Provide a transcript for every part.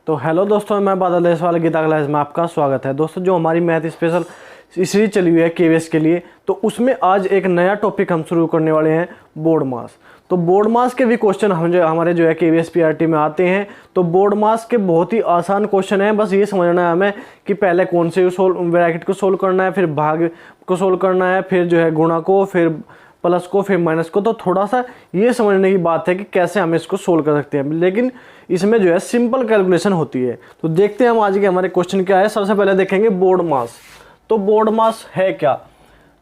तो हेलो दोस्तों, मैं बादल देशवाल गीता क्लास में आपका स्वागत है। दोस्तों, जो हमारी मैथ स्पेशल सीरीज चली हुई है केवीएस के लिए, तो उसमें आज एक नया टॉपिक हम शुरू करने वाले हैं, बोर्ड मास। तो बोर्ड मास के भी क्वेश्चन हमारे जो है केवीएस पीआरटी में आते हैं। तो बोर्ड मास के बहुत ही आसान क्वेश्चन है, बस ये समझना है हमें कि पहले कौन से ब्रैकेट को सोल्व करना है, फिर भाग को सोल्व करना है, फिर जो है गुणा को, फिर प्लस को, फिर माइनस को। तो थोड़ा सा ये समझने की बात है कि कैसे हम इसको सोल्व कर सकते हैं, लेकिन इसमें जो है सिंपल कैलकुलेशन होती है। तो देखते हैं हम आज के हमारे क्वेश्चन क्या है। सबसे पहले देखेंगे बोर्ड मास। तो बोर्ड मास है क्या?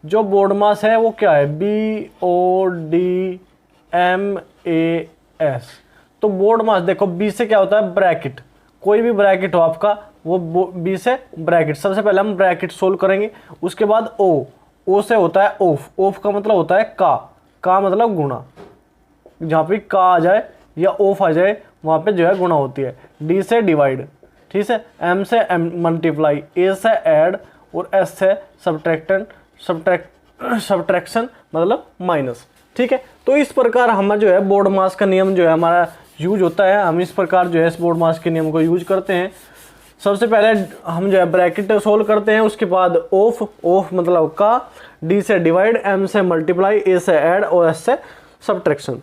जो बोर्ड मास है वो क्या है? BODMAS। तो बोर्ड मास देखो, बी से क्या होता है? ब्रैकेट। कोई भी ब्रैकेट हो आपका, वो बी से ब्रैकेट। सबसे पहले हम ब्रैकेट सोल्व करेंगे, उसके बाद ओ से होता है ऑफ। ऑफ का मतलब होता है का मतलब गुणा। जहाँ पे का आ जाए या ऑफ आ जाए वहाँ पे जो है गुणा होती है। डी से डिवाइड, ठीक है। एम से मल्टीप्लाई, ए से ऐड और एस से सब्ट्रैक्शन मतलब माइनस, ठीक है। तो इस प्रकार हम जो है बोर्ड मास का नियम जो है हमारा यूज होता है। हम इस प्रकार जो है इस बोर्ड मास के नियम को यूज करते हैं। सबसे पहले हम जो है ब्रैकेट सोल्व करते हैं, उसके बाद ऑफ मतलब का, डी से डिवाइड, एम से मल्टीप्लाई, ए से ऐड और एस से सब्ट्रैक्शन।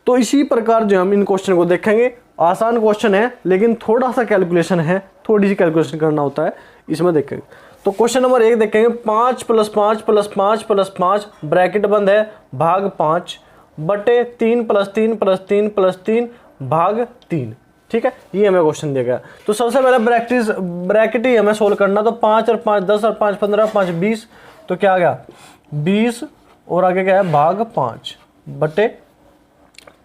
तो इसी प्रकार जो हम इन क्वेश्चन को देखेंगे। आसान क्वेश्चन है, लेकिन थोड़ा सा कैलकुलेशन है, थोड़ी सी कैलकुलेशन करना होता है इसमें। देखेंगे तो क्वेश्चन नंबर 1 देखेंगे। 5 + 5 + 5 + 5 ब्रैकेट बंद है, भाग 5 बटे 3 + 3 + 3 + 3 भाग 3, ठीक है। ये हमें क्वेश्चन दिया गया। तो सबसे पहले ब्रैकेट ही हमें सोल्व करना। तो 5 और 5 10 और 5 15, 5 20। तो क्या आ गया? 20 और आगे क्या है? भाग 5 बटे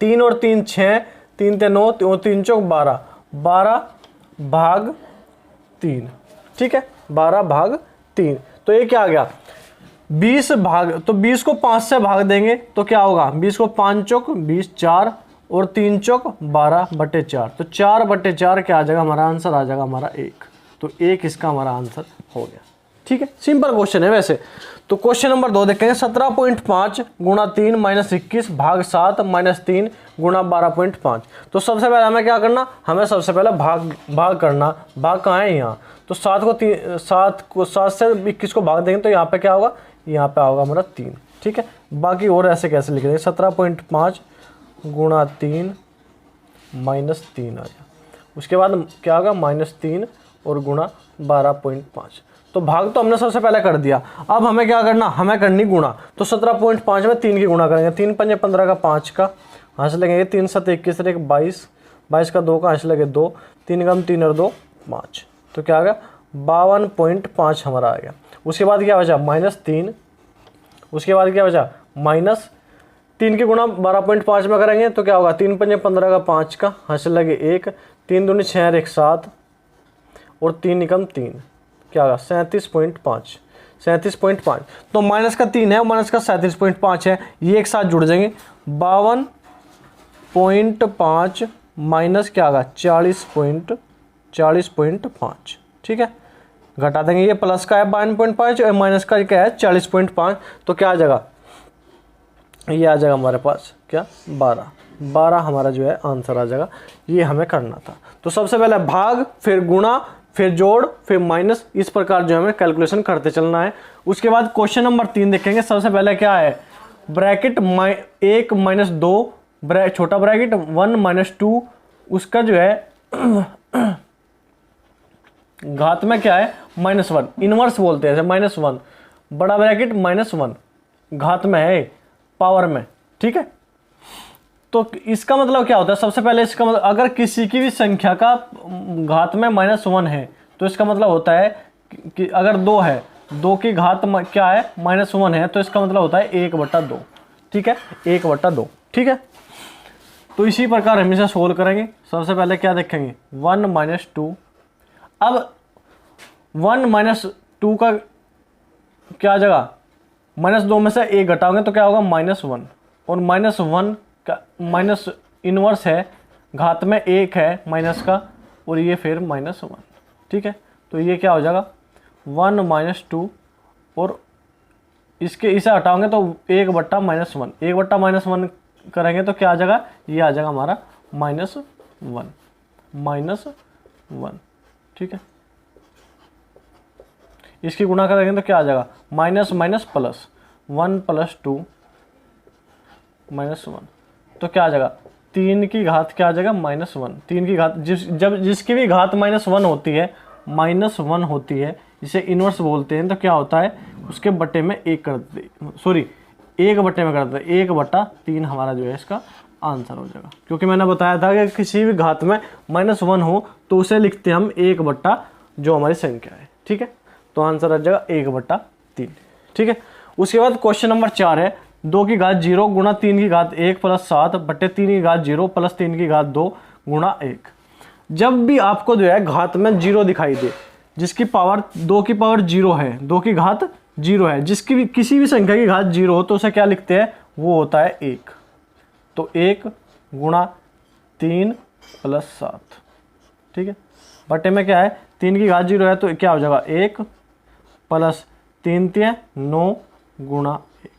3 और 3 6, 3 ते 9 और 3 चौक 12, 12 भाग 3, ठीक है। 12 भाग 3। तो ये क्या आ गया? 20 भाग, तो 20 को 5 से भाग देंगे तो क्या होगा? 20 को 5 चौक 20, 4 और 3 चौक 12 बटे 4। तो 4 बटे 4 क्या आ जाएगा? हमारा आंसर आ जाएगा हमारा 1। तो 1 इसका हमारा आंसर हो गया, ठीक है। सिंपल क्वेश्चन है वैसे। तो क्वेश्चन नंबर 2 देखेंगे। 17.5 गुणा 3 - 21 भाग 7 - 3 गुणा 12.5। तो सबसे पहले हमें क्या करना? हमें सबसे पहले भाग करना। भाग कहाँ है? यहाँ। तो 7 से 21 को भाग देंगे तो यहाँ पे क्या होगा? यहाँ पे होगा हमारा 3, ठीक है। बाकी और ऐसे कैसे लिख देंगे? 17.5 गुणा 3 - 3 आ गया। उसके बाद क्या होगा? -3 और गुणा 12.5। तो भाग तो हमने सबसे पहले कर दिया। अब हमें क्या करना? हमें करनी गुणा। तो 17.5 में 3 की गुणा करेंगे। 3 पंजे 15 का 5 का हाथ लगेंगे। 3 7 21 1 22, 22 का 2 का हाथ लगे 2, 3 कम 3 और 2 5। तो क्या आ गया? 52.5 हमारा आ गया। उसके बाद क्या बचा? -3। उसके बाद क्या बचा? -3 की गुणा 12.5 में करेंगे तो क्या होगा? 3 पंजे 15 का 5 का हाथ लगे 1, 3 दूनी 6 और 1 7 और 3 निकम 3, क्या होगा? 37.5। 37.5। तो माइनस का 3 है और माइनस का 37.5 है, ये एक साथ जुड़ जाएंगे। 52.5 माइनस क्या होगा? 40.5, ठीक है। घटा देंगे, ये प्लस का है 52.5 और माइनस का क्या है? 40.5। तो क्या आ जाएगा? ये आ जाएगा हमारे पास क्या? 12 हमारा जो है आंसर आ जाएगा। ये हमें करना था। तो सबसे पहले भाग, फिर गुणा, फिर जोड़, फिर माइनस, इस प्रकार जो हमें कैलकुलेशन करते चलना है। उसके बाद क्वेश्चन नंबर 3 देखेंगे। सबसे पहले क्या है? ब्रैकेट 1 - 2 छोटा ब्रैकेट 1 - 2, उसका जो है घात में क्या है? -1, इनवर्स बोलते हैं -1। बड़ा ब्रैकेट -1 घात में है, पावर में, ठीक है। तो इसका मतलब क्या होता है? सबसे पहले इसका मतलब, अगर किसी की भी संख्या का घात में -1 है तो इसका मतलब होता है कि अगर 2 है, 2 की घात क्या है? -1 है, तो इसका मतलब होता है 1/2, ठीक है। 1/2, ठीक है। तो इसी प्रकार हम इसे सोल्व करेंगे। सबसे पहले क्या देखेंगे? 1 - 2। अब 1 - 2 का क्या जगह? -2 में से 1 घटाओगे तो क्या होगा? -1। और -1 का माइनस इनवर्स है, घात में 1 है माइनस का, और ये फिर -1, ठीक है। तो ये क्या हो जाएगा? 1 - 2 और इसे हटाओगे तो 1/-1, 1/-1 करेंगे तो क्या आ जाएगा? ये आ जाएगा हमारा -1, 1, ठीक है। इसकी गुणा करेंगे तो क्या आ जाएगा, माइनस माइनस प्लस, 1 + 2 -1, तो क्या आ जाएगा 3 की घात क्या आ जाएगा -1। 3 की घात जिसकी भी घात -1 होती है, -1 होती है, इसे इनवर्स बोलते हैं, तो क्या होता है उसके बटे में 1 कर दे, सॉरी 1 बटे में कर दे, 1/3 हमारा जो है इसका आंसर हो जाएगा। क्योंकि मैंने बताया था कि किसी भी घात में -1 हो तो उसे लिखते हैं हम 1 जो हमारी संख्या है, ठीक है। तो आंसर आ जाएगा 1/3, ठीक है। उसके बाद क्वेश्चन नंबर 4 है 2 की घात 0 गुणा 3 की घात 1 + 7 बटे 3 की घात 0 + 3 की घात 2 गुणा 1। जब भी आपको जो है घात में 0 दिखाई दे, जिसकी पावर 2 की पावर 0 है, 2 की घात 0 है, जिसकी भी किसी भी संख्या की घात 0 हो तो उसे क्या लिखते हैं, वो होता है 1। तो 1 गुणा 3 + 7, ठीक है। बटे में क्या है, 3 की घात 0 है तो क्या हो जाएगा 1 + 3 × 9 गुणा 1।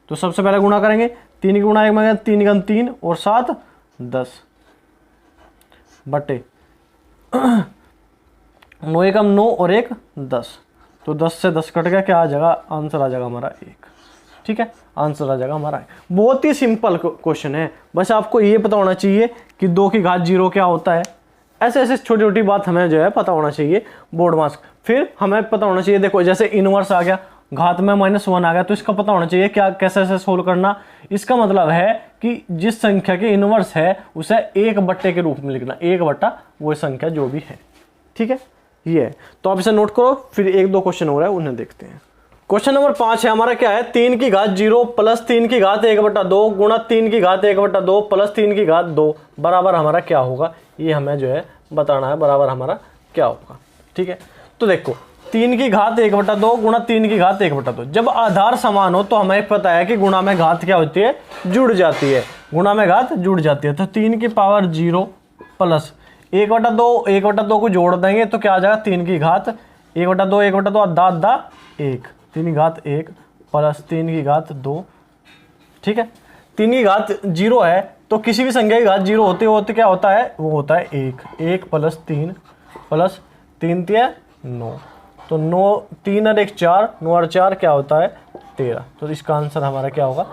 तो सबसे पहले गुणा करेंगे, 3 की गुणा 1 में 3 × 3 और 7 10 बटे 9 × 9 और 1 10, तो 10 से 10 कट गया, क्या आ जाएगा आंसर आ जाएगा हमारा 1, ठीक है। आंसर आ जाएगा हमारा 1। बहुत ही सिंपल क्वेश्चन है, बस आपको ये पता होना चाहिए कि 2 की घात 0 क्या होता है। ऐसे ऐसे छोटी छोटी बात हमें जो है पता होना चाहिए बोर्ड मार्क्स। फिर हमें पता होना चाहिए, देखो जैसे इनवर्स आ गया, घात में -1 आ गया, तो इसका पता होना चाहिए क्या कैसे ऐसे सोल्व करना। इसका मतलब है कि जिस संख्या के इनवर्स है उसे 1 बट्टे के रूप में लिखना, 1 वो संख्या जो भी है, ठीक है। ये है, तो आप इसे नोट करो। फिर 1-2 क्वेश्चन हो रहा है उन्हें देखते हैं। क्वेश्चन नंबर 5 है हमारा, क्या है 3 की घात 0 + 3 की घात 1/2 गुणा 3 की घात 1/2 + 3 की घात 2 बराबर हमारा क्या होगा, ये हमें जो है बताना है, बराबर हमारा क्या होगा, ठीक है। तो देखो 3 की घात 1/2 गुणा 3 की घात 1/2, जब आधार समान हो तो हमें पता है कि गुणा में घात क्या होती है, जुड़ जाती है, गुणा में घात जुड़ जाती है। तो 3 की पावर 0 + 1/2 को जोड़ देंगे तो क्या आ जाएगा 3 की घात 1/2 1/2 आधा आधा 1, 3 की घात 1 + 3 की घात 2, ठीक है। 3 की घात 0 है तो किसी भी संख्या की घात 0 होते क्या होता है, वो होता है 1 + 3 + 3 × 9, तो 9 3 और 1 4, 9 और 4 क्या होता है 13। तो इसका आंसर हमारा क्या होगा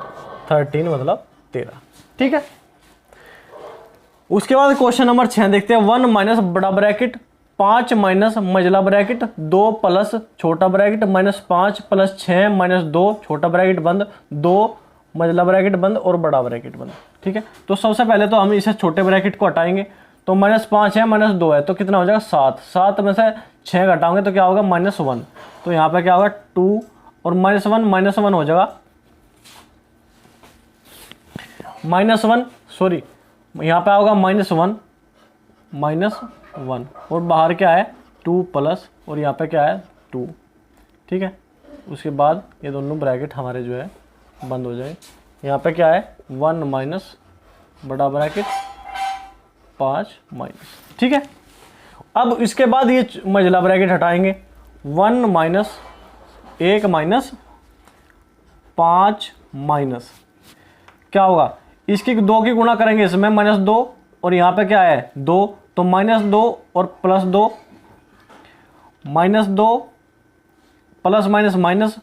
13 मतलब 13, ठीक है। उसके बाद क्वेश्चन नंबर 6 देखते हैं। 1 - बड़ा ब्रैकेट 5 - मझला ब्रैकेट 2 + छोटा ब्रैकेट -5 + 6 - 2 छोटा ब्रैकेट बंद 2 मझला ब्रैकेट बंद और बड़ा ब्रैकेट बंद, ठीक है। तो सबसे पहले तो हम इसे छोटे ब्रैकेट को हटाएंगे, तो -5 है -2 है तो कितना हो जाएगा 7, 7 में से 6 घटाओगे तो क्या होगा -1, तो यहाँ पे क्या होगा 2 और -1 हो जाएगा -1, सॉरी यहाँ पे होगा -1 और बाहर क्या है 2 प्लस और यहाँ पे क्या है 2, ठीक है। उसके बाद ये दोनों ब्रैकेट हमारे जो है बंद हो जाए। यहाँ पे क्या है 1 - बड़ा ब्रैकेट 5 - ठीक है। अब इसके बाद ये मझला ब्रैकेट हटाएंगे 1 - 1 - 5 माइनस क्या होगा, इसकी 2 की गुणा करेंगे इसमें -2 और यहाँ पे क्या है 2, तो -2 और +2 -2 प्लस माइनस माइनस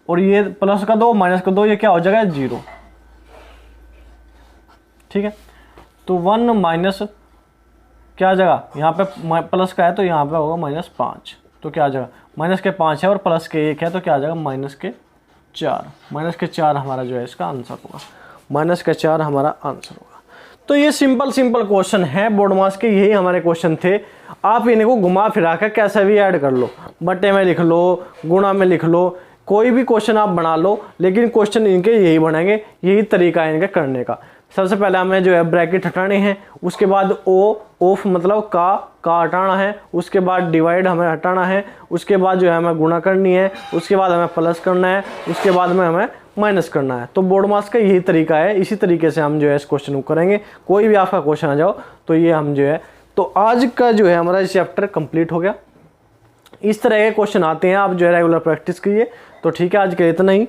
और ये प्लस का 2 माइनस का 2, ये क्या हो जाएगा 0, ठीक है। तो 1 माइनस क्या आ जाएगा, यहाँ पे प्लस का है तो यहाँ पे होगा -5, तो क्या आ जाएगा माइनस के 5 है और प्लस के 1 है तो क्या आ जाएगा -4 हमारा जो है इसका आंसर होगा, -4 हमारा आंसर होगा। तो ये सिंपल क्वेश्चन है बोर्ड मार्क्स के, यही हमारे क्वेश्चन थे। आप इन्हें को घुमा फिरा कर कैसे भी ऐड कर लो, बटे में लिख लो, गुणा में लिख लो, कोई भी क्वेश्चन आप बना लो, लेकिन क्वेश्चन इनके यही बनेंगे, यही तरीका है इनके करने का। सबसे पहले हमें जो है ब्रैकेट हटाने हैं, उसके बाद ऑफ मतलब का हटाना है, उसके बाद डिवाइड हमें हटाना है, उसके बाद जो है हमें गुणा करनी है, उसके बाद हमें प्लस करना है, उसके बाद में हमें माइनस करना है। तो बोर्ड मार्क्स का यही तरीका है, इसी तरीके से हम जो है इस क्वेश्चन को करेंगे। कोई भी आपका क्वेश्चन आ जाओ तो ये हम जो है, तो आज का जो है हमारा चैप्टर कंप्लीट हो गया। इस तरह के क्वेश्चन आते हैं, आप जो है रेगुलर प्रैक्टिस कीजिए। तो ठीक है, आज के लिए इतना ही।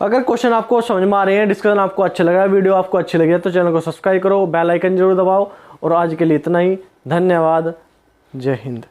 अगर क्वेश्चन आपको समझ में आ रहे हैं, डिस्कशन आपको अच्छा लगा, वीडियो आपको अच्छी लगी है तो चैनल को सब्सक्राइब करो, बेल आइकन जरूर दबाओ। और आज के लिए इतना ही, धन्यवाद, जय हिंद।